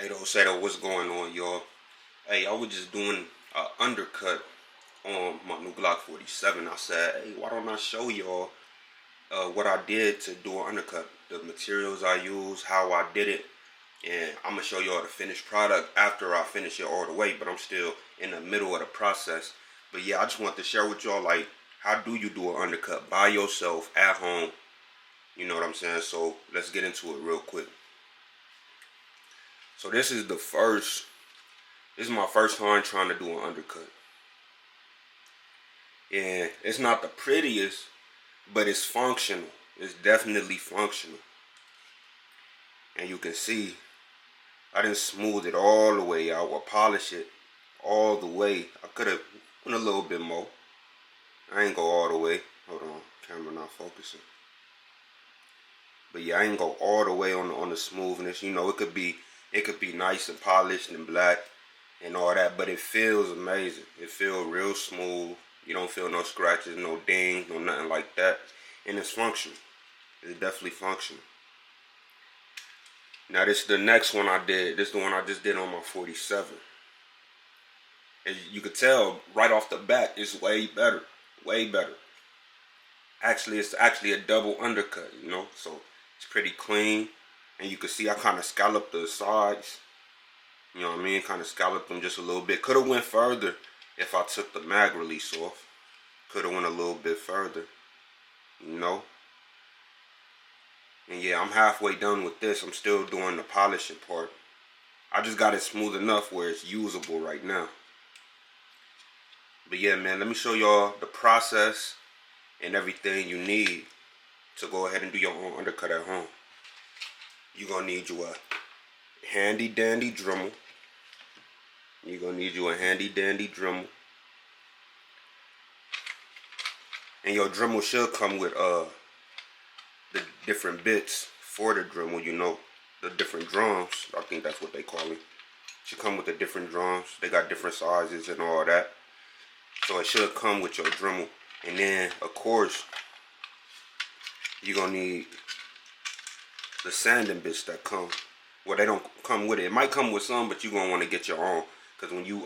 Hey, though, what's going on, y'all? Hey, I was just doing an undercut on my new Glock 47. I said, hey, why don't I show y'all what I did to do an undercut? The materials I used, how I did it, and I'm going to show y'all the finished product after I finish it all the way, but I'm still in the middle of the process. But yeah, I just want to share with y'all, like, how do you do an undercut by yourself at home? You know what I'm saying? So let's get into it real quick. So this is my first time trying to do an undercut. And it's not the prettiest, but it's functional. It's definitely functional. And you can see I didn't smooth it all the way out or polish it all the way. I could have went a little bit more. I ain't go all the way. Hold on, camera not focusing. But yeah, I ain't go all the way on the smoothness. You know, it could be nice and polished and black and all that, but it feels amazing. It feels real smooth. You don't feel no scratches, no dings, no nothing like that. And it's functional. It's definitely functional. Now this is the next one I did. This is the one I just did on my 47. As you could tell right off the bat, it's way better. Way better. Actually, it's actually a double undercut, you know? So it's pretty clean. And you can see I kind of scalloped the sides. You know what I mean? Kind of scalloped them just a little bit. Could have went further if I took the mag release off. Could have went a little bit further. You know? And yeah, I'm halfway done with this. I'm still doing the polishing part. I just got it smooth enough where it's usable right now. But yeah, man, let me show y'all the process and everything you need to go ahead and do your own undercut at home. You're going to need you a handy dandy Dremel. You're going to need you a handy dandy Dremel. And your Dremel should come with the different bits for the Dremel, you know, the different drums. I think that's what they call it. Should come with the different drums. They got different sizes and all that. So it should come with your Dremel. And then, of course, you're going to need the sanding bits that come. Well, they don't come with it. It might come with some, but you're going to want to get your own. Because when you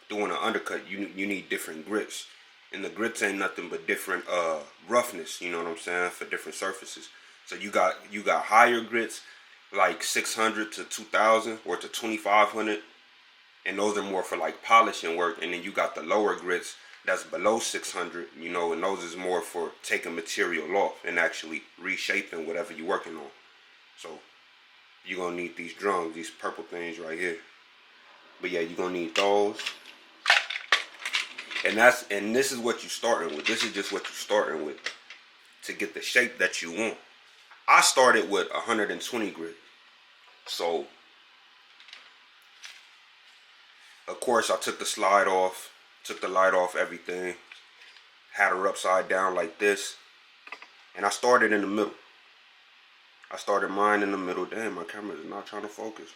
doing an undercut, you need different grits. And the grits ain't nothing but different roughness, you know what I'm saying, for different surfaces. So you got higher grits, like 600 to 2000 or to 2500. And those are more for like polishing work. And then you got the lower grits that's below 600, you know, and those is more for taking material off and actually reshaping whatever you're working on. So you're going to need these drums, these purple things right here. But yeah, you're going to need those. And this is what you're starting with. This is just what you're starting with to get the shape that you want. I started with 120 grit. So, of course, I took the slide off, took the light off, everything. Had her upside down like this. And I started in the middle. I started mine in the middle. Damn, my camera is not trying to focus.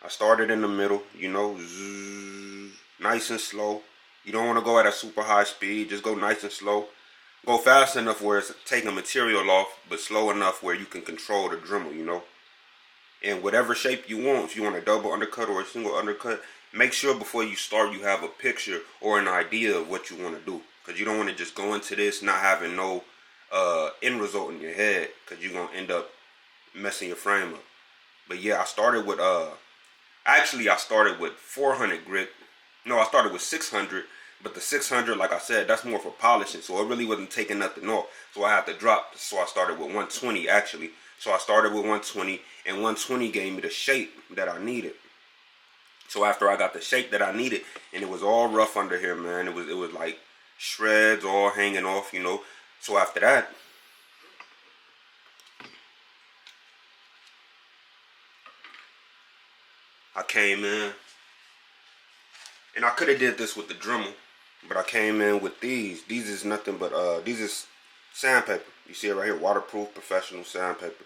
I started in the middle, you know, zzz, nice and slow. You don't want to go at a super high speed. Just go nice and slow. Go fast enough where it's taking material off, but slow enough where you can control the Dremel, you know. And whatever shape you want, if you want a double undercut or a single undercut, make sure before you start you have a picture or an idea of what you want to do. Because you don't want to just go into this not having no end result in your head, because you're going to end up messing your frame up. But yeah, I started with, actually I started with 400 grit. No, I started with 600, but the 600, like I said, that's more for polishing, so it really wasn't taking nothing off. So I had to drop, so I started with 120 actually. So I started with 120, and 120 gave me the shape that I needed. So after I got the shape that I needed, and it was all rough under here, man, it was like shreds all hanging off, you know. So after that, I came in, and I could have did this with the Dremel, but I came in with these. These is nothing but, these is sandpaper. You see it right here, waterproof professional sandpaper.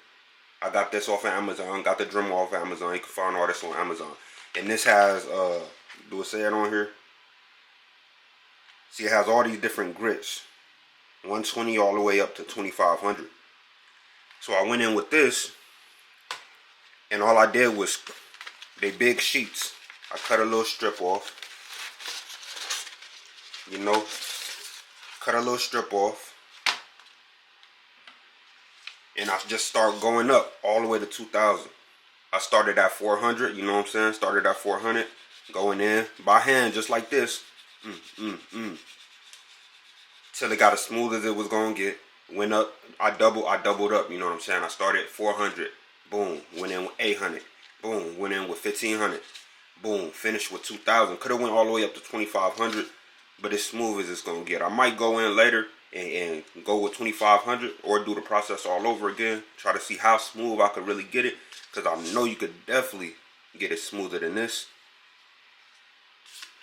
I got this off of Amazon, got the Dremel off of Amazon. You can find all this on Amazon. And this has, do it say it on here? See, it has all these different grits. 120 all the way up to 2500. So I went in with this, and all I did was they big sheets. I cut a little strip off. You know, cut a little strip off. And I just start going up all the way to 2,000. I started at 400, you know what I'm saying? Started at 400, going in by hand just like this. Till it got as smooth as it was gonna get. Went up, I doubled up, you know what I'm saying? I started at 400, boom, went in with 800, boom, went in with 1,500, boom, finished with 2,000. Could have went all the way up to 2,500, but as smooth as it's gonna get. I might go in later and go with 2,500 or do the process all over again. Try to see how smooth I could really get it, because I know you could definitely get it smoother than this.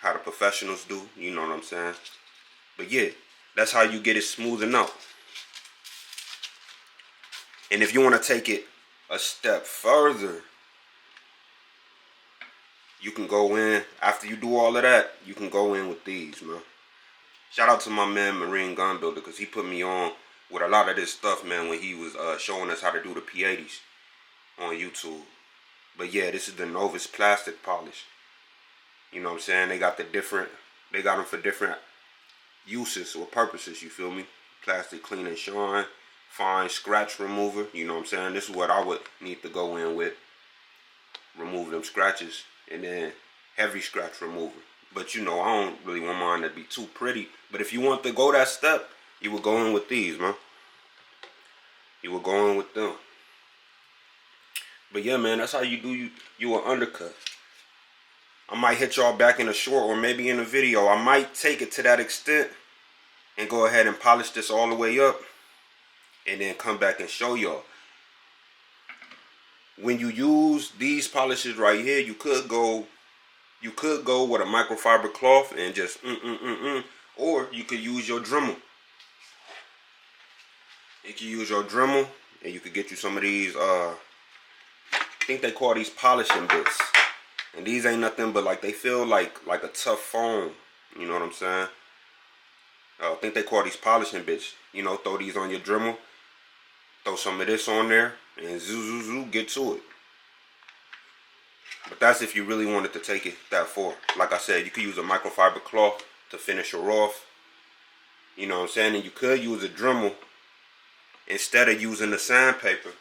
How the professionals do, you know what I'm saying? But yeah, that's how you get it smoothing out. And if you want to take it a step further, you can go in, after you do all of that, you can go in with these, man. Shout out to my man Marine Gun Builder, because he put me on with a lot of this stuff, man, when he was showing us how to do the P80s on YouTube. But yeah, this is the Novus plastic polish. You know what I'm saying? They got them for different uses or purposes, you feel me? Plastic clean and shine, fine scratch remover, you know what I'm saying? This is what I would need to go in with. Remove them scratches, and then heavy scratch remover. But you know, I don't really want mine to be too pretty. But if you want to go that step, you would go in with these, man. You would go in with them. But yeah, man, that's how you do you an undercut. I might hit y'all back in a short or maybe in a video. I might take it to that extent and go ahead and polish this all the way up and then come back and show y'all. When you use these polishes right here, you could go with a microfiber cloth and just or you could use your Dremel. You can use your Dremel and you could get you some of these I think they call these polishing bits. And these ain't nothing but like, they feel like a tough foam. You know what I'm saying? I think they call these polishing bits. You know, throw these on your Dremel. Throw some of this on there. And zoo, get to it. But that's if you really wanted to take it that far. Like I said, you could use a microfiber cloth to finish her off. You know what I'm saying? And you could use a Dremel. Instead of using the sandpaper,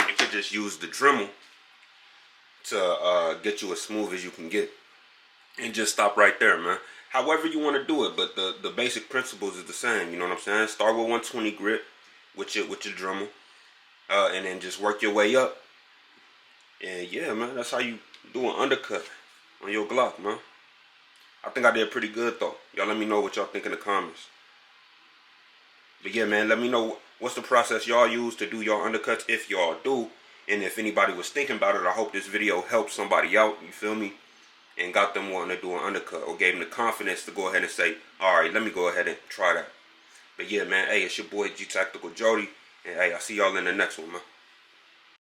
you could just use the Dremel to get you as smooth as you can get, and just stop right there, man. However you want to do it, but the basic principles is the same. You know what I'm saying? Start with 120 grit with your Dremel, and then just work your way up. And yeah, man, that's how you do an undercut on your Glock, man. I think I did pretty good though. Y'all let me know what y'all think in the comments. But yeah, man, let me know what's the process y'all use to do y'all undercuts, if y'all do. And if anybody was thinking about it, I hope this video helped somebody out, you feel me? And got them wanting to do an undercut, or gave them the confidence to go ahead and say, alright, let me go ahead and try that. But yeah, man, hey, it's your boy G Tactical Jody. And hey, I'll see y'all in the next one, man.